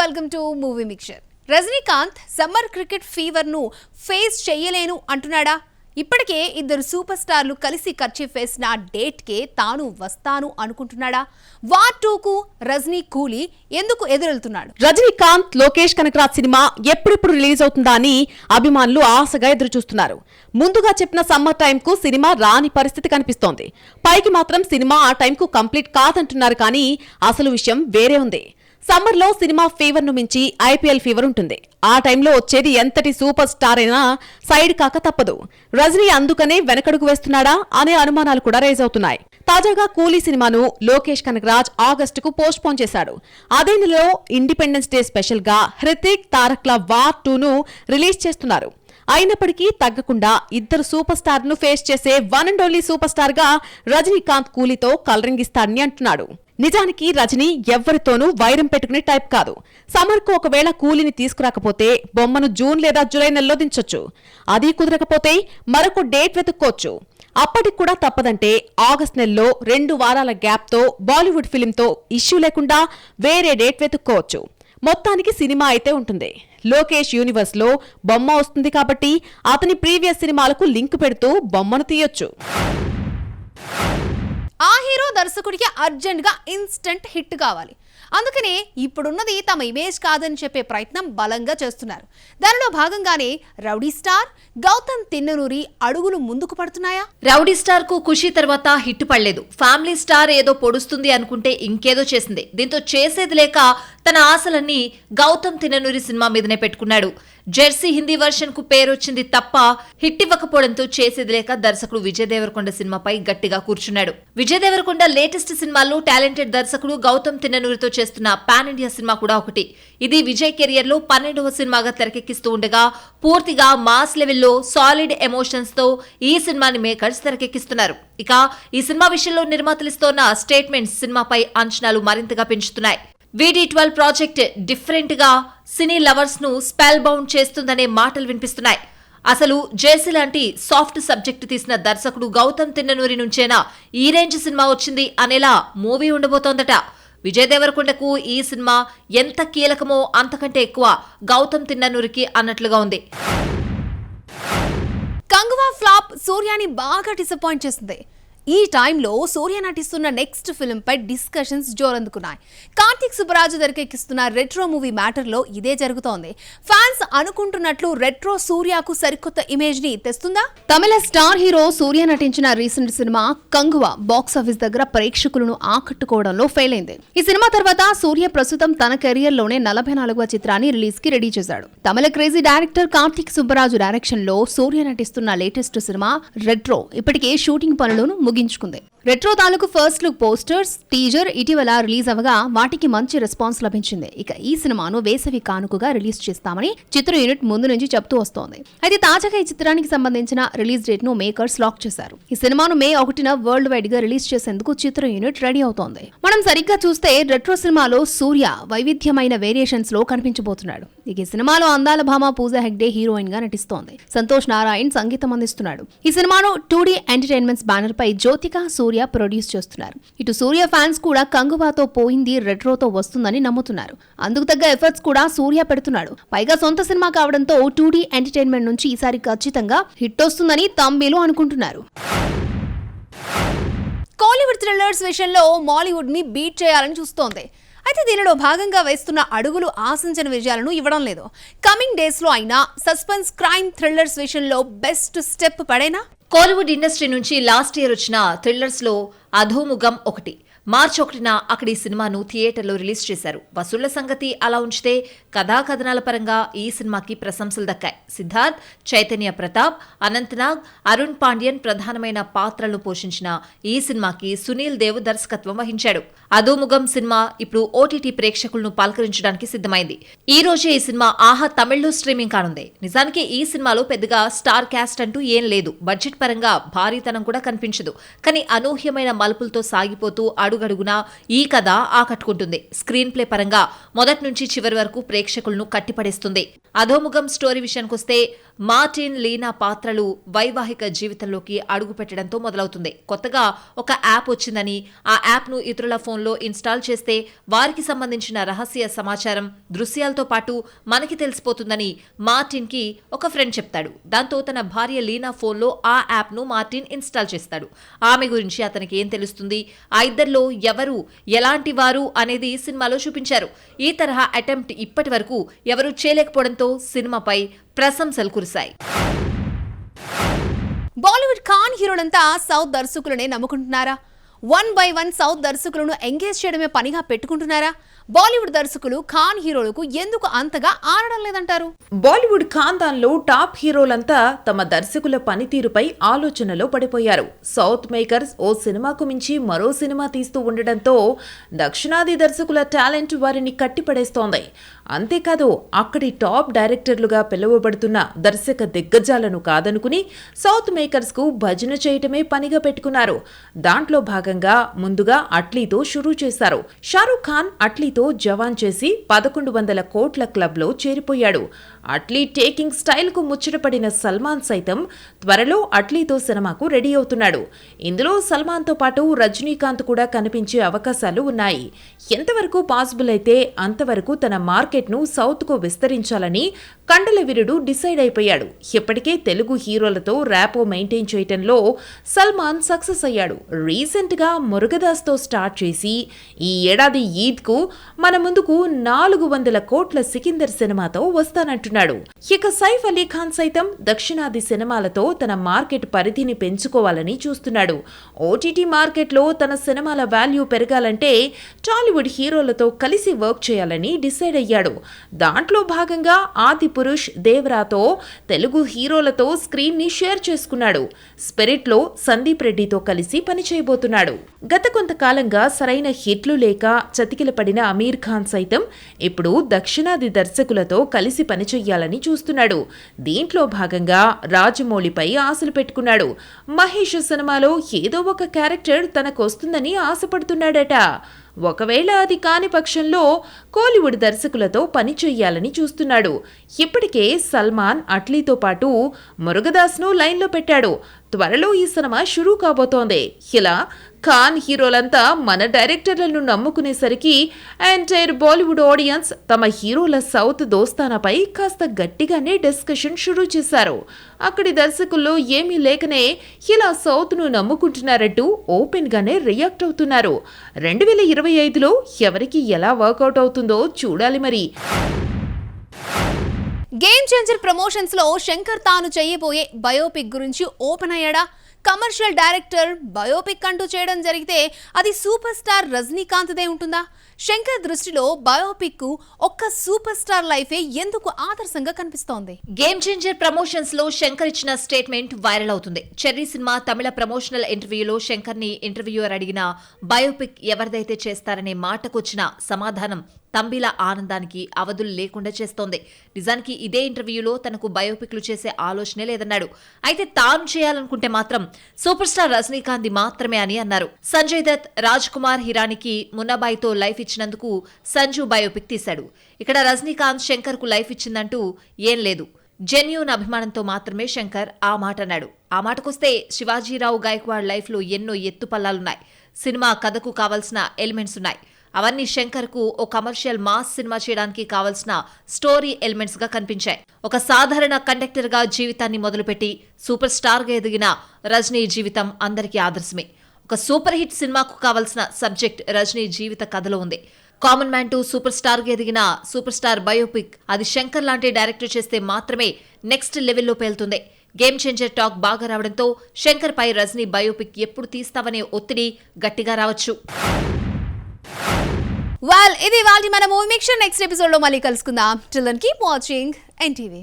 Welcome to movie mixture. Rajinikanth summer cricket fever ను face చేయలేను అంటున్నాడా? ఇప్పటికే ఇద్దరు సూపర్ స్టార్లు కలిసి కర్చీఫ్ వేసిన డేట్ కే తాను వస్తాను అనుకుంటున్నాడా? వార్ 2 కు రజనీ కూలీ ఎందుకు ఎదురెళ్తున్నాడు? రజనీకాంత్ లోకేష్ కనకరాజ్ సినిమా ఎప్పుడెప్పుడు రిలీజ్ అవుతుందా అని అభిమానులు ఆశగా ఎదురు చూస్తున్నారు. ముందుగా చెప్పిన సమ్మర్ టైం కు సినిమా రాని పరిస్థితి కనిపిస్తోంది. పైకి మాత్రం సినిమా ఆ టైం కు కంప్లీట్ కాదంటున్నారు, కానీ అసలు విషయం వేరే ఉంది. సమ్మర్ లో సినిమా ఫీవర్ ను మించి ఐపీఎల్ ఫీవర్ ఉంటుంది. ఆ టైంలో వచ్చేది ఎంతటి సూపర్ స్టార్ అయినా సైడ్ కాక తప్పదు. రజనీ అందుకనే వెనకడుగు వేస్తున్నాడా అనే అనుమానాలు కూడా రైజ్ అవుతున్నాయి. తాజాగా కూలీ సినిమాను లోకేష్ కనకరాజ్ ఆగస్టుకు పోస్ట్ పోన్ చేశాడు. అదే నెలలో ఇండిపెండెన్స్ డే స్పెషల్ గా హృతిక్ తారక్ల వార్ 2 ను రిలీజ్ చేస్తున్నారు. అయినప్పటికీ తగ్గకుండా ఇద్దరు సూపర్ స్టార్ ను ఫేస్ చేసే one and only super star గా రజనీకాంత్ కూలీతో కలరింగిస్తాడని అంటున్నాడు. నిజానికి రజనీ ఎవ్వరితోనూ వైరం పెట్టుకునే టైప్ కాదు. సమ్మర్ కు ఒకవేళ కూలీని తీసుకురాకపోతే బొమ్మను జూన్ లేదా జూలై నెలలో దించొచ్చు. అది కుదరకపోతే మరొక డేట్ వెతుక్కోవచ్చు. అప్పటికి కూడా తప్పదంటే ఆగస్ట్ నెలలో 2 వారాల గ్యాప్ తో బాలీవుడ్ ఫిలిం తో ఇష్యూ లేకుండా వేరే డేట్ వెతుక్కోవచ్చు. మొత్తానికి సినిమా అయితే ఉంటుంది. లోకేష్ యూనివర్స్ లో బొమ్మ వస్తుంది కాబట్టి అతని ప్రీవియస్ సినిమాలకు లింక్ పెడుతూ బొమ్మను తీయొచ్చు. ఆ హీరో దర్శకుడికి అర్జెంట్ గా ఇన్స్టంట్ హిట్ కావాలి. అందుకనే ఇప్పుడున్నది తమ ఇమేజ్ కాదని చెప్పే ప్రయత్నం బలంగా చేస్తున్నారు. దానిలో భాగంగానే రౌడీ స్టార్ గౌతమ్ తిన్ననూరి అడుగులు ముందుకు పడుతున్నాయా? రౌడీ స్టార్ కు ఖుషి తర్వాత హిట్ పడలేదు. ఫ్యామిలీ స్టార్ ఏదో పొడుస్తుంది అనుకుంటే ఇంకేదో చేసింది. దీంతో చేసేది లేక తన ఆశలన్నీ గౌతమ్ తిన్ననూరి సినిమా మీదనే పెట్టుకున్నాడు. జెర్సీ హిందీ వర్షన్ కు పేరొచ్చింది తప్ప హిట్ ఇవ్వకపోవడంతో చేసేది లేక దర్శకుడు విజయ్ దేవరకొండ సినిమాపై గట్టిగా కూర్చున్నాడు. విజయ్ దేవరకొండ లేటెస్ట్ సినిమాల్లో టాలెంటెడ్ దర్శకుడు గౌతమ్ తిన్ననూరితో చేస్తున్న పాన్ ఇండియా సినిమా కూడా ఒకటి. ఇది విజయ్ కెరియర్ లో 12వ సినిమాగా తెరకెక్కిస్తూ ఉండగా పూర్తిగా మాస్ లెవెల్లో సాలిడ్ ఎమోషన్స్ తో ఈ సినిమాని మేకర్స్ తెరకెక్కిస్తున్నారు. ఇక ఈ సినిమా విషయంలో నిర్మాతలు ఇస్తోన్న స్టేట్మెంట్స్ సినిమాపై అంచనాలు మరింతగా పెంచుతున్నాయి. VD12 ప్రాజెక్ట్ డిఫరెంట్ గా సినీ లవర్స్ ను స్పెల్ బౌండ్ చేస్తుందనే మాటలు వినిపిస్తున్నాయి. అసలు జేసీ లాంటి సాఫ్ట్ సబ్జెక్టు తీసిన దర్శకుడు గౌతమ్ తిన్ననూరి నుంచేనా ఈ రేంజ్ సినిమా వచ్చింది అనేలా మూవీ ఉండబోతోందట. విజయ్ దేవరకొండకు ఈ సినిమా ఎంత కీలకమో అంతకంటే ఎక్కువ గౌతమ్ తిన్ననూరికి అన్నట్లుగా ఉంది. కంగువా ఫ్లాప్ సూర్యాని బాగా డిసప్పాయింట్ చేసింది. ఈ టైంలో సూర్య నటిస్తున్న నెక్స్ట్ ఫిల్మ్ పై డిస్కషన్స్ జోరందుకున్నాయి. కార్తీక్ సుబ్బరాజు తెరకెక్కిస్తున్న రెట్రో మూవీ మ్యాటర్లో ఇదే జరుగుతోంది. ఫ్యాన్స్ అనుకుంటున్నట్లు రెట్రో సూర్యకు సరికొత్త ఇమేజ్ ని తెస్తుందా? తమిళ స్టార్ హీరో సూర్య నటించిన recent cinema Kanguva box office దగ్గర ప్రేక్షకులను ఆకట్టుకోవడంలో ఫెయిల్ అయింది. ఈ సినిమా తర్వాత సూర్య ప్రస్తుతం తన కెరియర్ లోనే 44వ చిత్రాన్ని రిలీజ్ కి రెడీ చేశాడు. Tamil crazy director Karthik Subbaraju direction లో సూర్య నటిస్తున్న లేటెస్ట్ సినిమా రెట్రో ఇప్పటికే షూటింగ్ పనులను ముగించుకుంది. రెట్రో తాలూకు ఫస్ట్ లుక్ పోస్టర్స్, టీజర్ ఇటీవల రిలీజ్ అవగా వాటికి మంచి రెస్పాన్స్ లభించింది. ఇక ఈ సినిమాను వేసవి కానుకగా రిలీజ్ చేస్తామని చిత్ర యూనిట్ ముందు నుంచి చెప్తూ వస్తోంది. అయితే తాజాగా ఈ చిత్రానికి సంబంధించిన రిలీజ్ డేట్ ను మేకర్స్ లాక్ చేశారు. ఈ సినిమాను మే 1న వరల్డ్ వైడ్ గా రిలీజ్ చేసేందుకు చిత్ర యూనిట్ రెడీ అవుతోంది. మనం సరిగ్గా చూస్తే రెట్రో సినిమాలో సూర్య వైవిధ్యమైన వేరియేషన్స్ లో కనిపించబోతున్నాడు. ఇక ఈ సినిమాలో అందాల భామ పూజా హెగ్డే హీరోయిన్ గా నటిస్తోంది. సంతోష్ నారాయణ్ సంగీతం అందిస్తున్నాడు. ఈ సినిమాను 2D ఎంటర్టైన్మెంట్స్ బ్యానర్ పై జ్యోతిక సూర్య ప్రొడ్యూస్ చేస్తున్నారు. ఇటు సూర్య ఫ్యాన్స్ కూడా కంగువాతో పోయింది రెట్రోతో వస్తుందని నమ్ముతున్నారు. అందుకు తగ్గ ఎఫర్ట్స్ కూడా సూర్య పెడుతున్నాడు. పైగా సొంత సినిమా కావడంతో 2D ఎంటర్టైన్మెంట్ నుంచి ఈసారి ఖచ్చితంగా హిట్ వస్తుందని తంబేలు అనుకుంటున్నారు. కోలీవుడ్ థ్రిల్లర్స్ విషయంలో మాలీవుడ్ ని బీట్ చేయాలని చూస్తోంది. అయితే దీనిలో భాగంగా వేస్తున్న అడుగులు ఆశించిన విజయాలను ఇవ్వడం లేదు. కమింగ్ డేస్ లో అయినా సస్పెన్స్ క్రైమ్ థ్రిల్లర్స్ విషయంలో బెస్ట్ స్టెప్ పడేనా? కోలీవుడ్ ఇండస్ట్రీ నుంచి లాస్ట్ ఇయర్ వచ్చిన థ్రిల్లర్స్ లో అధోముఖం ఒకటి. మార్చి 1న అక్కడ ఈ సినిమాను థియేటర్లో రిలీజ్ చేశారు. వసూళ్ల సంగతి అలా ఉంచితే కథాకథనాల పరంగా ఈ సినిమాకి ప్రశంసలు దక్కాయి. సిద్ధార్థ్, చైతన్య ప్రతాప్, అనంతనాగ్, అరుణ్ పాండ్యన్ ప్రధానమైన పాత్రలను పోషించిన ఈ సినిమాకి సునీల్ దేవ్ దర్శకత్వం వహించాడు. అధోముఖం సినిమా ఇప్పుడు OTT ప్రేక్షకులను పలకరించడానికి సిద్ధమైంది. ఈ రోజే ఈ సినిమా ఆహా తమిళ్లో స్ట్రీమింగ్ కానుంది. నిజానికి ఈ సినిమాలో పెద్దగా స్టార్ క్యాస్ట్ అంటూ ఏం లేదు. బడ్జెట్ పరంగా భారీతనం కూడా కనిపించదు. కానీ అనూహ్యమైన మలుపులతో సాగిపోతూ అడుగడుగునా ఈ కథ ఆకట్టుకుంటుంది. స్క్రీన్ ప్లే పరంగా మొదటి నుంచి చివరి వరకు ప్రేక్షకులను కట్టిపడేస్తుంది. అధోముఖం స్టోరీ విషయానికొస్తే మార్టిన్, లీనా పాత్రలు వైవాహిక జీవితంలోకి అడుగు పెట్టడంతో మొదలవుతుంది. కొత్తగా ఒక యాప్ వచ్చిందని, ఆ యాప్ను ఇతరుల ఫోన్లో ఇన్స్టాల్ చేస్తే వారికి సంబంధించిన రహస్య సమాచారం దృశ్యాలతో పాటు మనకి తెలిసిపోతుందని మార్టిన్కి ఒక ఫ్రెండ్ చెప్తాడు. దాంతో తన భార్య లీనా ఫోన్లో ఆ యాప్ను మార్టిన్ ఇన్స్టాల్ చేస్తాడు. ఆమె గురించి అతనికి ఏం తెలుస్తుంది, ఆ ఇద్దరిలో ఎవరు ఎలాంటి వారు అనేది సినిమాలో చూపించారు. ఈ తరహా అటెంప్ట్ ఇప్పటి వరకు ఎవరూ చేయలేకపోవడంతో సినిమాపై ప్రశంసలు కురిశాయి. బాలీవుడ్ ఖాన్ హీరోలంతా సౌత్ దర్శకులనే నమ్ముకుంటున్నారా? 1 by 1 సౌత్ దర్శకులను ఎంగేజ్ చేయడమే పనిగా పెట్టుకుంటున్నారా? బాలీవుడ్ దర్శకులు ఖాన్ హీరోలకు ఎందుకు అంతగా ఆడడం లేదంటారు? బాలీవుడ్ ఖాందాన్లో టాప్ హీరోలంతా తమ దర్శకుల పనితీరుపై ఆలోచనలో పడిపోయారు. సౌత్ మేకర్స్ ఓ సినిమాకు మించి మరో సినిమా తీస్తూ ఉండడంతో దక్షిణాది దర్శకుల టాలెంట్ వారిని కట్టిపడేస్తోంది. అంతేకాదు, అక్కడి టాప్ డైరెక్టర్లుగా పిలువబడుతున్న దర్శక దిగ్గజాలను కాదనుకుని సౌత్ మేకర్స్ కు భజన చేయటమే పనిగా పెట్టుకున్నారు. దాంట్లో భాగంగా ముందుగా అట్లీతో షురూ చేశారు. షారూక్ ఖాన్ అట్లీతో జవాన్ చేసి 1100 కోట్ల క్లబ్లో చేరిపోయాడు. అట్లీ టేకింగ్ స్టైల్ కు ముచ్చటపడిన సల్మాన్ సైతం త్వరలో అట్లీతో సినిమాకు రెడీ అవుతున్నాడు. ఇందులో సల్మాన్ తో పాటు రజనీకాంత్ కూడా కనిపించే అవకాశాలు ఉన్నాయి. ఎంతవరకు పాసిబుల్ అయితే అంతవరకు తన మార్కెట్ ను సౌత్ కు విస్తరించాలని కండలవీరుడు డిసైడ్ అయిపోయాడు. ఇప్పటికే తెలుగు హీరోలతో ర్యాపో మెయింటైన్ చేయటంలో సల్మాన్ సక్సెస్ అయ్యాడు. రీసెంట్ గా మురుగదాస్ తో స్టార్ట్ చేసి ఈ ఏడాది ఈద్ కు మన ముందుకు 400 కోట్ల సికిందర్ సినిమాతో వస్తానంటున్నాడు. ఇక సైఫ్ అలీ ఖాన్ సైతం దక్షిణాది సినిమాలతో తన మార్కెట్ పరిధిని పెంచుకోవాలని చూస్తున్నాడు. ఓటీటీ మార్కెట్ లో తన సినిమాల వాల్యూ పెరగాలంటే టాలీవుడ్ హీరోలతో కలిసి వర్క్ చేయాలని డిసైడ్ అయ్యాడు. దాంట్లో భాగంగా ఆది పురుష్, దేవరాతో తెలుగు హీరోలతో స్క్రీన్ ని షేర్ చేసుకున్నాడు. స్పిరిట్ లో సందీప్ రెడ్డితో కలిసి పనిచేయబోతున్నాడు. గత కొంతకాలంగా సరైన హిట్లు లేక చతికిల పడిన అమీర్ ఖాన్ సైతం ఇప్పుడు దక్షిణాది దర్శకులతో కలిసి పనిచేయాలని చూస్తున్నాడు. దీంట్లో భాగంగా రాజమౌళిపై ఆశలు పెట్టుకున్నాడు. మహేష్ సినిమాలో ఏదో ఒక క్యారెక్టర్ తనకొస్తుందని ఆశపడుతున్నాడట. ఒకవేళ అది కాని పక్షంలో కోలీవుడ్ దర్శకులతో పని చెయ్యాలని చూస్తున్నాడు. ఇప్పటికే సల్మాన్ అట్లీతో పాటు మురుగదాస్ను లైన్లో పెట్టాడు. త్వరలో ఈ సినిమా షురూ కాబోతోంది. ఇలా ఖాన్ హీరోలంతా మన డైరెక్టర్లను నమ్ముకునేసరికి ఎంటైర్ బాలీవుడ్ ఆడియన్స్ తమ హీరోల సౌత్ దోస్తానాపై కాస్త గట్టిగానే డిస్కషన్ షురూ చేశారు. అక్కడి దర్శకుల్లో ఏమీ లేకనే ఇలా సౌత్ను నమ్ముకుంటున్నారంటూ ఓపెన్ గానే రియాక్ట్ అవుతున్నారు. 2025లో ఎవరికి ఎలా వర్కౌట్ అవుతుందో చూడాలి మరి. గేమ్ చేంజర్ ప్రమోషన్స్ లో శంకర్ తాను చేయబోయే బయోపిక్ గురించి ఓపెన్ అయ్యాడా? కమర్షియల్ డైరెక్టర్ బయోపిక్ అంటూ చేయడం జరిగితే అది సూపర్ స్టార్ రజనీకాంత్దే ఉంటుందా? శంకర్ దృష్టిలో బయోపిక్ కు ఒక్క సూపర్ స్టార్ లైఫే ఎందుకు ఆదర్శంగా కనిపిస్తోంది? గేమ్ చేంజర్ ప్రమోషన్స్ లో శంకర్ ఇచ్చిన స్టేట్మెంట్ వైరల్ అవుతుంది. చెర్రీ సినిమా తమిళ ప్రమోషనల్ ఇంటర్వ్యూలో శంకర్ ని ఇంటర్వ్యూయర్ అడిగిన బయోపిక్ ఎవరిదైతే చేస్తారనే మాటకొచ్చిన సమాధానం తంబిల ఆనందానికి అవధులు లేకుండా చేస్తోంది. నిజానికి ఇదే ఇంటర్వ్యూలో తనకు బయోపిక్లు చేసే ఆలోచనే లేదన్నాడు. అయితే తాను చేయాలనుకుంటే మాత్రం సూపర్ స్టార్ రజనీకాంత్ మాత్రమే అని అన్నారు. సంజయ్ దత్, రాజ్ కుమార్ హిరానికి మున్నాబాయితో లైఫ్ ఇచ్చినందుకు సంజు బయోపిక్ తీశాడు. ఇక్కడ రజనీకాంత్ శంకర్ కు లైఫ్ ఇచ్చిందంటూ ఏం లేదు. జెన్యూన్ అభిమానంతో మాత్రమే శంకర్ ఆ మాట అన్నాడు. ఆ మాటకొస్తే శివాజీరావు గాయక్వాడ్ లైఫ్ లో ఎన్నో ఎత్తుపల్లాలున్నాయి. సినిమా కథకు కావాల్సిన ఎలిమెంట్స్ ఉన్నాయి. అవన్నీ శంకర్ కు ఓ కమర్షియల్ మాస్ సినిమా చేయడానికి కావాల్సిన స్టోరీ ఎలిమెంట్స్ గా కనిపించాయి. ఒక సాధారణ కండక్టర్ గా జీవితాన్ని మొదలుపెట్టి సూపర్ స్టార్ గా ఎదిగిన రజనీ జీవితం అందరికీ ఆదర్శమే. ఒక సూపర్ హిట్ సినిమాకు కావాల్సిన సబ్జెక్ట్ రజనీ జీవిత కథలో ఉంది. Common man to super star గా ఎదిగిన సూపర్ స్టార్ బయోపిక్ అది శంకర్ లాంటి డైరెక్టర్ చేస్తే మాత్రమే నెక్స్ట్ లెవెల్లో పేలుతుంది. గేమ్ చేంజర్ టాక్ బాగా రావడంతో శంకర్ పై రజనీ బయోపిక్ ఎప్పుడు తీస్తావనే ఒత్తిడి గట్టిగా రావచ్చు. ఇది వాళ్ళ మన మూవీ మిక్చర్. నెక్స్ట్ ఎపిసోడ్ లో మళ్ళీ కలుసుకుందాం. Till then keep watching NTV.